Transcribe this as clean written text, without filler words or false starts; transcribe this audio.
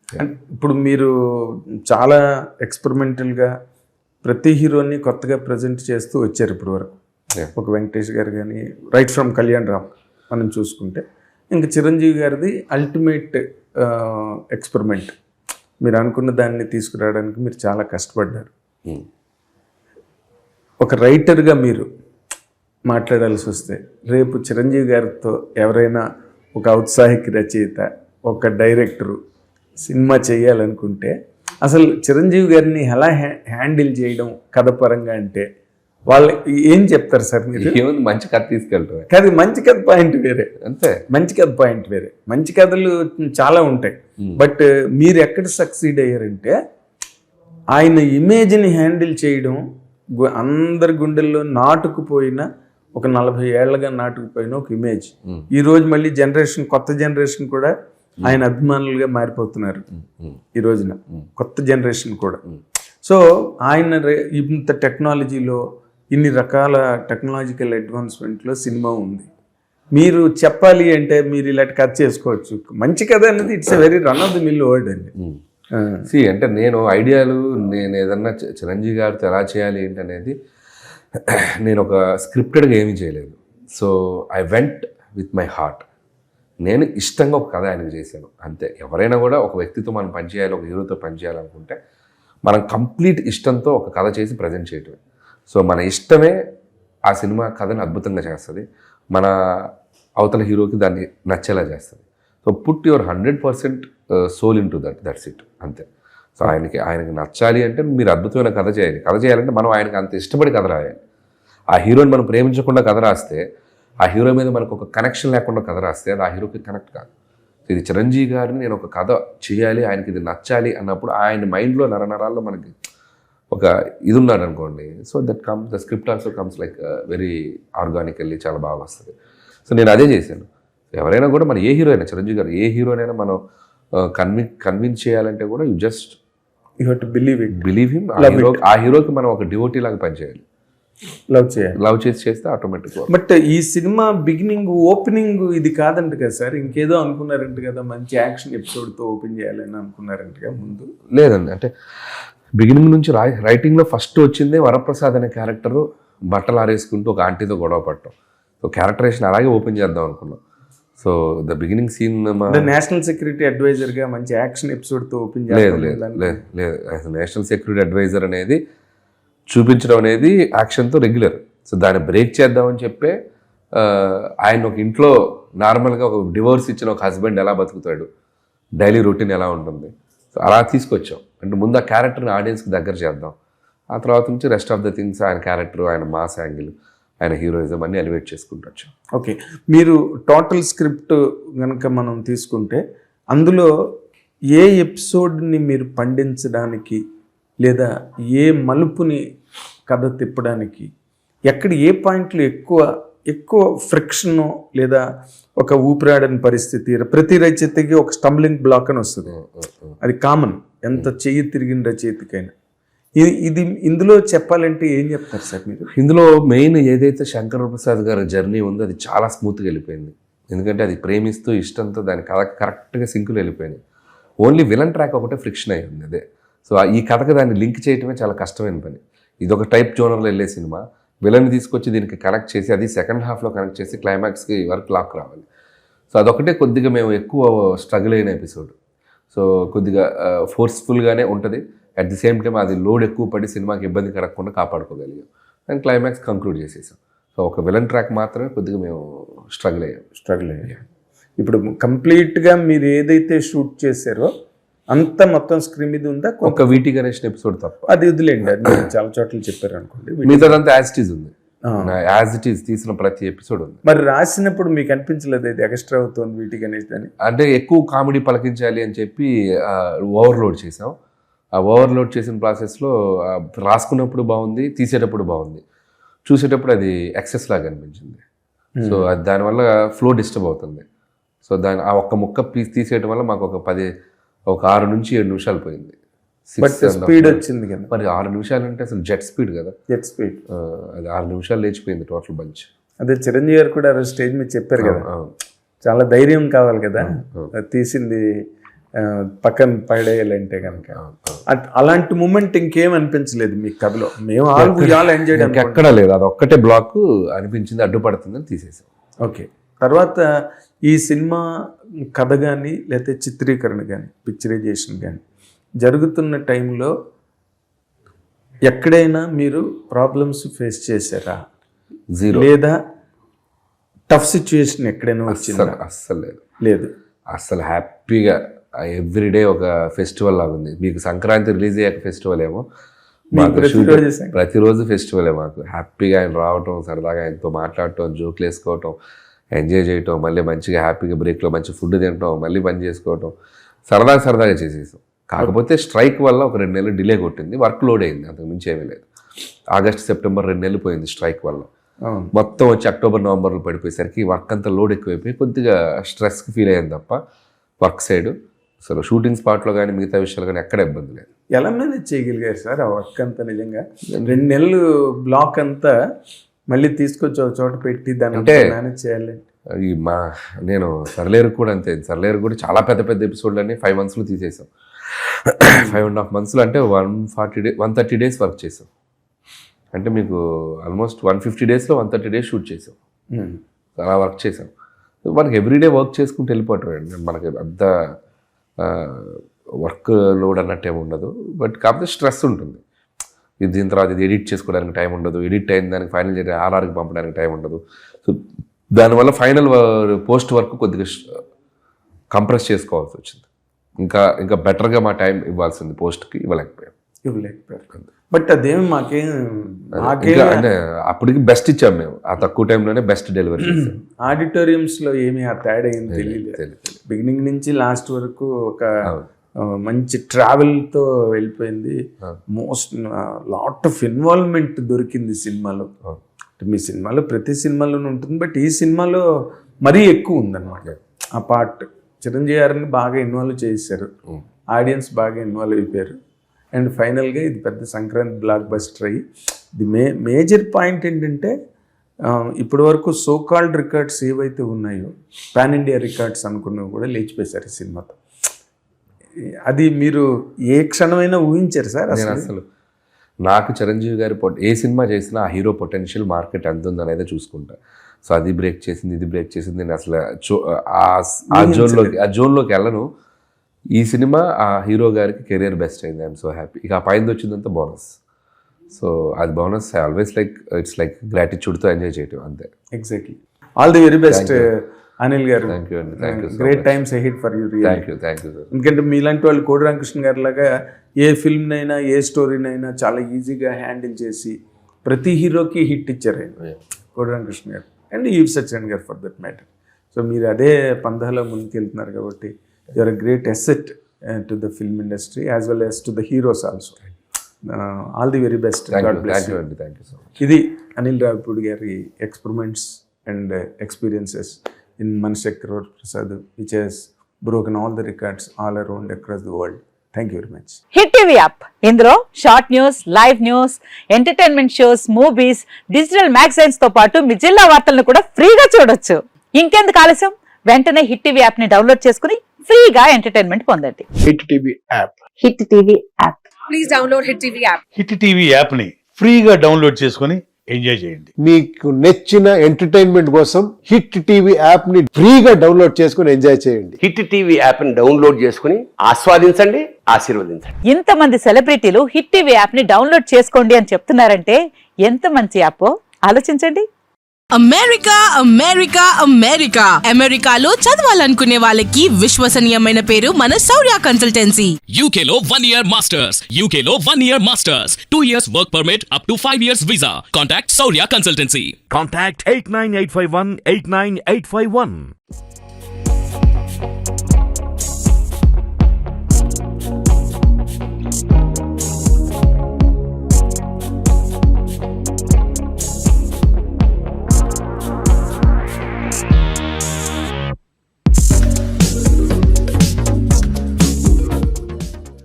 ఇప్పుడు మీరు చాలా ఎక్స్పెరిమెంటల్గా ప్రతి హీరోని కొత్తగా ప్రజెంట్ చేస్తూ వచ్చారు ఇప్పుడు వరకు. ఒక వెంకటేష్ గారు కానీ రైట్ ఫ్రమ్ కళ్యాణ్ రామ్ మనం చూసుకుంటే, ఇంకా చిరంజీవి గారిది అల్టిమేట్ ఎక్స్పెరిమెంట్. మీరు అనుకున్న దాన్ని తీసుకురావడానికి మీరు చాలా కష్టపడ్డారు. ఒక రైటర్గా మీరు మాట్లాడాల్సి వస్తే, రేపు చిరంజీవి గారితో ఎవరైనా ఒక ఔత్సాహిక రచయిత, ఒక డైరెక్టరు సినిమా చేయాలనుకుంటే అసలు చిరంజీవి గారిని ఎలా హ్యాండిల్ చేయడం కథ పరంగా అంటే వాళ్ళు ఏం చెప్తారు సార్? మీరు ఏముంది, మంచి కథ తీసుకెళ్తారు. కాదు, మంచి కథ పాయింట్ వేరే, అంతే. మంచి కథ పాయింట్ వేరే. మంచి కథలు చాలా ఉంటాయి, బట్ మీరు ఎక్కడ సక్సీడ్ అయ్యారంటే ఆయన ఇమేజ్ని హ్యాండిల్ చేయడం. అందరి గుండెల్లో నాటుకుపోయిన, ఒక 40 ఏళ్ళగా నాటుకుపోయిన ఒక ఇమేజ్ ఈరోజు మళ్ళీ జనరేషన్, కొత్త జనరేషన్ కూడా ఆయన అభిమానులుగా మారిపోతున్నారు ఈ రోజున, కొత్త జనరేషన్ కూడా. సో ఆయన ఇంత టెక్నాలజీలో, ఇన్ని రకాల టెక్నాలజికల్ అడ్వాన్స్మెంట్లో సినిమా ఉంది. మీరు చెప్పాలి అంటే మీరు ఇలాంటి కథ చేసుకోవచ్చు. మంచి కథ అనేది it's a very run of the mill word అండి. అంటే నేను ఐడియాలు, నేను ఏదన్నా చిరంజీవి గారితో ఎలా చేయాలి ఏంటి అనేది నేను ఒక స్క్రిప్టెడ్గా ఏమీ చేయలేదు. So I went with my heart. నేను ఇష్టంగా ఒక కథ ఆయనకు చేశాను, అంతే. ఎవరైనా కూడా ఒక వ్యక్తితో మనం పనిచేయాలి, ఒక హీరోతో పనిచేయాలనుకుంటే మనం కంప్లీట్ ఇష్టంతో ఒక కథ చేసి ప్రజెంట్ చేయటమే. సో మన ఇష్టమే ఆ సినిమా కథని అద్భుతంగా చేస్తుంది, మన అవతల హీరోకి దాన్ని నచ్చేలా చేస్తుంది. So put your 100% soul into that's it, అంతే. సో ఆయనకి నచ్చాలి అంటే మీరు అద్భుతమైన కథ చేయాలి. కథ చేయాలంటే మనం ఆయనకి అంత ఇష్టపడి కథ రాయాలి. ఆ హీరోని మనం ప్రేమించకుండా కథ రాస్తే, ఆ హీరో మీద మనకు ఒక కనెక్షన్ లేకుండా కథ రాస్తే అది ఆ హీరోకి కనెక్ట్ కాదు. ఇది చిరంజీవి గారిని నేను ఒక కథ చేయాలి, ఆయనకి ఇది నచ్చాలి అన్నప్పుడు ఆయన మైండ్లో నరనరాల్లో మనకి ఒక ఇది ఉన్నాడు అనుకోండి. So the script also comes like very organically, చాలా బాగా వస్తుంది. సో నేను అదే చేశాను. ఎవరైనా కూడా మన ఏ హీరో అయినా, చిరంజీవి గారు ఏ హీరోనైనా మనం కన్విన్స్ చేయాలంటే కూడా you have to believe him. ఆ హీరోకి మనం ఒక డివోటీ లాగా పనిచేయాలి, లవ్ చేస్తే ఆటోమేటిక్గా. బట్ ఈ సినిమా బిగినింగ్, ఓపెనింగ్ ఇది కాదంట కదా సార్, ఇంకేదో అనుకున్నారంట కదా, మంచి యాక్షన్ ఎపిసోడ్తో ఓపెన్ చేయాలని అనుకున్నారంటగా ముందు? లేదండి, అంటే బిగినింగ్ నుంచి రైటింగ్లో ఫస్ట్ వచ్చిందే వరప్రసాద్ అనే క్యారెక్టరు బట్టలు ఆరేసుకుంటూ ఒక ఆంటీతో గొడవ పడటం. సో క్యారెక్టరేషన్ అలాగే ఓపెన్ చేద్దాం అనుకున్నాం. So the beginning scene national security అడ్వైజర్గా మంచి యాక్షన్ ఎపిసోడ్తో ఓపెన్ లేదు. నేషనల్ సెక్యూరిటీ అడ్వైజర్ అనేది చూపించడం అనేది యాక్షన్తో రెగ్యులర్. సో దాన్ని బ్రేక్ చేద్దామని చెప్పే ఆయన ఒక ఇంట్లో నార్మల్గా ఒక డివోర్స్ ఇచ్చిన ఒక హస్బెండ్ ఎలా బతుకుతాడు, డైలీ రొటీన్ ఎలా ఉంటుంది, సో అలా తీసుకొచ్చాం. అంటే ముందు ఆ క్యారెక్టర్ని ఆడియన్స్కి దగ్గర చేద్దాం, ఆ తర్వాత నుంచి రెస్ట్ ఆఫ్ ద థింగ్స్ ఆయన క్యారెక్టర్, ఆయన మాస్ యాంగిల్, ఆయన హీరోయిజం అన్నీ ఎలివేట్ చేసుకుంటూ వచ్చాం. ఓకే, మీరు టోటల్ స్క్రిప్ట్ కనుక మనం తీసుకుంటే అందులో ఏ ఎపిసోడ్ని మీరు పండించడానికి లేదా ఏ మలుపుని కథ తిప్పడానికి, ఎక్కడ ఏ పాయింట్లు ఎక్కువ ఫ్రిక్షను లేదా ఒక ఊపిరాడని పరిస్థితి, ప్రతి రచయితకి ఒక స్టంబ్లింగ్ బ్లాక్ అని వస్తుంది, అది కామన్, ఎంత చెయ్యి తిరిగిన రచయితకైనా. ఇది ఇందులో చెప్పాలంటే ఏం చెప్తారు సార్ మీరు? ఇందులో మెయిన్ ఏదైతే శంకర్ ప్రసాద్ గారి జర్నీ ఉందో అది చాలా స్మూత్గా వెళ్ళిపోయింది. ఎందుకంటే అది ప్రేమిస్తూ ఇష్టంతో దాని కథ కరెక్ట్గా సింకులు వెళ్ళిపోయింది. ఓన్లీ విలన్ ట్రాక్ ఒకటే ఫ్రిక్షన్ అయి ఉంది, అదే. సో ఈ కథకు దాన్ని లింక్ చేయటమే చాలా కష్టమైన పని. ఇదొక టైప్ జోనర్లో వెళ్ళే సినిమా, విలన్ తీసుకొచ్చి దీనికి కనెక్ట్ చేసి అది సెకండ్ హాఫ్లో కనెక్ట్ చేసి క్లైమాక్స్కి వరకు లాక్ రావాలి. సో అదొకటే కొద్దిగా మేము ఎక్కువ స్ట్రగుల్ అయిన ఎపిసోడ్. సో కొద్దిగా ఫోర్స్ఫుల్గానే ఉంటుంది, అట్ ది సేమ్ టైం అది లోడ్ ఎక్కువ పడి సినిమాకి ఇబ్బంది కలగకుండా కాపాడుకోగలిగాం. అండ్ క్లైమాక్స్ కంక్లూడ్ చేసేసాం. సో ఒక విలన్ ట్రాక్ మాత్రమే కొద్దిగా మేము స్ట్రగుల్ అయ్యాం. ఇప్పుడు కంప్లీట్గా మీరు ఏదైతే షూట్ చేశారో అంత మొత్తం స్క్రీన్ మీద ఉందా? ఒక వీటి గణేష్ ఎపిసోడ్ తప్ప అది వదిలేండి, అది చాలా చోట్ల చెప్పారు అనుకోండి. మిగతాదంతా యాజ్ ఇట్ ఈజ్ ఉంది, యాజ్ ఇట్ ఈజ్ తీసిన ప్రతి ఎపిసోడ్ ఉంది. మరి రాసినప్పుడు మీకు అనిపించలేదు ఇది ఎక్స్ట్రా అవుతుంది వీటి గణేష్ అని? అంటే ఎక్కువ కామెడీ పలకించాలి అని చెప్పి ఓవర్లోడ్ చేసాం. ఆ ఓవర్లోడ్ చేసిన ప్రాసెస్లో రాసుకున్నప్పుడు బాగుంది, తీసేటప్పుడు బాగుంది, చూసేటప్పుడు అది ఎక్సెస్ లాగా అనిపించింది. సో అది దానివల్ల ఫ్లో డిస్టర్బ్ అవుతుంది. సో ఆ ఒక్క ముక్క పీస్ తీసేయడం వల్ల మాకు ఒక 6 నుంచి 7 నిమిషాలు పోయింది. స్పీడ్ వచ్చింది కదా మరి 6 నిమిషాలు అంటే అసలు జెట్ స్పీడ్ కదా, అది 6 నిమిషాలు లేచిపోయింది టోటల్ బంచ్. అదే చిరంజీవి గారు కూడా స్టేజ్ మీద చెప్పారు కదా, చాలా ధైర్యం కావాలి కదా తీసింది పక్కన పడేయాలంటే కనుక అలాంటి మూమెంట్ ఇంకేం అనిపించలేదు మీ కథలో. మేము ఆల్ ఎంజాయ్ ఎక్కడా లేదు, అది ఒక్కటే బ్లాక్ అనిపించింది, అడ్డుపడుతుందని తీసేసాం. ఓకే. తర్వాత ఈ సినిమా కథ కానీ లేకపోతే చిత్రీకరణ కానీ పిక్చరైజేషన్ కానీ జరుగుతున్న టైంలో ఎక్కడైనా మీరు ప్రాబ్లమ్స్ ఫేస్ చేశారా? జీరో. లేదా టఫ్ సిచ్యుయేషన్ ఎక్కడైనా వచ్చిందా? అస్సలు లేదు. లేదు. అస్సలు హ్యాపీగా ఎవ్రీడే ఒక ఫెస్టివల్ లాగా ఉంది. మీకు సంక్రాంతి రిలీజ్ అయ్యాక ఫెస్టివల్ ఏమో, మాకు ప్రతిరోజు ఫెస్టివలే. మాకు హ్యాపీగా ఆయన రావటం, సరదాగా ఆయనతో మాట్లాడటం, జోకులు వేసుకోవటం, ఎంజాయ్ చేయటం, మళ్ళీ మంచిగా హ్యాపీగా బ్రేక్లో మంచి ఫుడ్ తినటం, మళ్ళీ పని చేసుకోవటం, సరదాగా చేసేసాం. కాకపోతే స్ట్రైక్ వల్ల ఒక 2 నెలలు డిలే కొట్టింది, వర్క్ లోడ్ అయింది, అంతకు మించి ఏమీ లేదు. ఆగస్ట్ సెప్టెంబర్ 2 నెలలు పోయింది స్ట్రైక్ వల్ల. మొత్తం వచ్చి అక్టోబర్ నవంబర్లో పడిపోయేసరికి వర్క్ అంతా లోడ్ ఎక్కువైపోయి కొద్దిగా స్ట్రెస్కి ఫీల్ అయ్యింది తప్ప వర్క్ సైడ్ అసలు షూటింగ్ స్పాట్లో కానీ మిగతా విషయాలు కానీ ఎక్కడ ఇబ్బంది లేదు. ఎలా మేనేజ్ చేయగలిగారు సార్ ఆ వర్క్ అంతా? నిజంగా 2 నెలలు బ్లాక్ అంతా మళ్ళీ తీసుకొచ్చి ఒక చోట పెట్టి దాన్ని మేనేజ్ చేయాలి. నేను సర్లేరు కూడా అంతే. సర్లేరు కూడా చాలా పెద్ద ఎపిసోడ్లు అన్ని 5 monthsలో తీసేసాం. 5.5 monthsలో అంటే 130 days వర్క్ చేసాం. అంటే మీకు ఆల్మోస్ట్ 150 daysలో 130 days షూట్ చేసాం. అలా వర్క్ చేసాం. మనకి ఎవ్రీడే వర్క్ చేసుకుంటూ వెళ్ళిపోవటం, మనకి అంత వర్క్ లోడ్ అన్నట్టు ఏమి ఉండదు. బట్ కాకపోతే స్ట్రెస్ ఉంటుంది. దీని తర్వాత ఇది ఎడిట్ చేసుకోవడానికి టైం ఉండదు, ఎడిట్ అయిన దానికి ఫైనల్ చేయడానికి ఆర్ఆర్కి పంపడానికి టైం ఉండదు. సో దానివల్ల ఫైనల్ పోస్ట్ వర్క్ కొద్దిగా కంప్రెస్ చేసుకోవాల్సి వచ్చింది. ఇంకా బెటర్గా మా టైం ఇవ్వాల్సింది పోస్ట్కి, ఇవ్వలేకపోయాం. బట్ అదేం మాకేం అంటే అప్పటికి బెస్ట్ ఇచ్చాం మేము, ఆ తక్కువ టైంలోనే బెస్ట్ డెలివరీ చేసాం. ఆడిటోరియంస్లో ఏమి ఆ తేడా ఏం తెలియదు. బిగినింగ్ నుంచి లాస్ట్ వరకు ఒక మంచి ట్రావెల్తో వెళ్ళిపోయింది. లాట్ ఆఫ్ ఇన్వాల్వ్మెంట్ దొరికింది సినిమాలో. మీ సినిమాలో ప్రతి సినిమాలోనూ ఉంటుంది, బట్ ఈ సినిమాలో మరీ ఎక్కువ ఉందన్నమాట ఆ పార్ట్. చిరంజీవి గారిని బాగా ఇన్వాల్వ్ చేశారు, ఆడియన్స్ బాగా ఇన్వాల్వ్ అయిపోయారు. అండ్ ఫైనల్గా ఇది పెద్ద సంక్రాంతి బ్లాక్ బస్టర్ అయ్యి ది మేజర్ పాయింట్ ఏంటంటే ఇప్పటి వరకు సోకాల్డ్ రికార్డ్స్ ఏవైతే ఉన్నాయో పాన్ ఇండియా రికార్డ్స్ అనుకున్నవి కూడా లేచిపోయారు ఈ సినిమాతో. అది మీరు ఏ క్షణమైనా ఊహించారు సార్? అసలు నాకు చిరంజీవి గారి ఏ సినిమా చేసినా ఆ హీరో పొటెన్షియల్ మార్కెట్ ఎంత ఉందనేది చూసుకుంటా. సో అది బ్రేక్ చేసింది, ఇది బ్రేక్ చేసింది, నేను అసలు ఆ జోన్లోకి వెళ్ళను. ఈ సినిమా ఆ హీరో గారికి కెరియర్ బెస్ట్ అయింది. I'm so happy. ఇక ఆ పైన వచ్చిందంతా బోనస్. సో అది bonus. I always it's like గ్రాటిట్యూడ్తో ఎంజాయ్ చేయటం అంతే. Exactly. All the very best Anil గారు. థ్యాంక్ యూ అండి. Great times ahead for you. Thank you sir. ఎందుకంటే మీలాంటి వాళ్ళు కోడి రామకృష్ణ గారి లాగా ఏ ఫిల్మ్నైనా ఏ స్టోరీనైనా చాలా ఈజీగా హ్యాండిల్ చేసి ప్రతి హీరోకి హిట్ ఇచ్చారు ఆయన, కోడి రామకృష్ణ గారు అండ్ ఈవ్ సత్యనారాయణ గారు ఫర్ దట్ మ్యాటర్. సో మీరు అదే పందాలో ముందుకెళ్తున్నారు కాబట్టి you are a great asset to the film industry as well as to the heroes also. All the very best. God bless you. Thank you so much. Idi Anil Ravipudi gari experiments and experiences in Manashekar Prasad, which has broken all the records all around across the world. Thank you very much. Hit TV app, ఇందులో short news, live news, entertainment shows, movies, digital magazines తో పాటు మీ జిల్లా వార్తలను కూడా ఫ్రీగా చూడొచ్చు. ఇంకెందుకు ఆలస్యం, వెంటనే హిట్ టీవీ యాప్ ని డౌన్లోడ్ చేసుకుని ఫ్రీగా ఎంటర్టైన్మెంట్ పొందండి. Hit TV app. Hit TV app. Please download hit TV app. Hit TV app ని ఫ్రీగా డౌన్లోడ్ చేసుకొని ఎంజాయ్ చేయండి. మీకు నచ్చిన ఎంటర్టైన్మెంట్ కోసం హిట్ టీవీ యాప్ ని ఫ్రీగా డౌన్లోడ్ చేసుకొని ఎంజాయ్ చేయండి. హిట్ టీవీ యాప్ ని డౌన్లోడ్ చేసుకుని ఆస్వాదించండి, ఆశీర్వదించండి. ఇంతమంది సెలబ్రిటీలు హిట్ టీవీ యాప్ ని డౌన్లోడ్ చేసుకోండి అని చెప్తున్నారంటే ఎంత మంచి యాప్ ఆలోచించండి. అమెరికా అమెరికాలో చదవాలనుకునే వాళ్ళకి విశ్వసనీయమైన పేరు మన శౌర్య కన్సల్టెన్సీ. UK లో 1 year masters, UK లో 1 year masters, 2 years work permit up to 5 years visa. Contact Saurya Consultancy. Contact 89851 89851.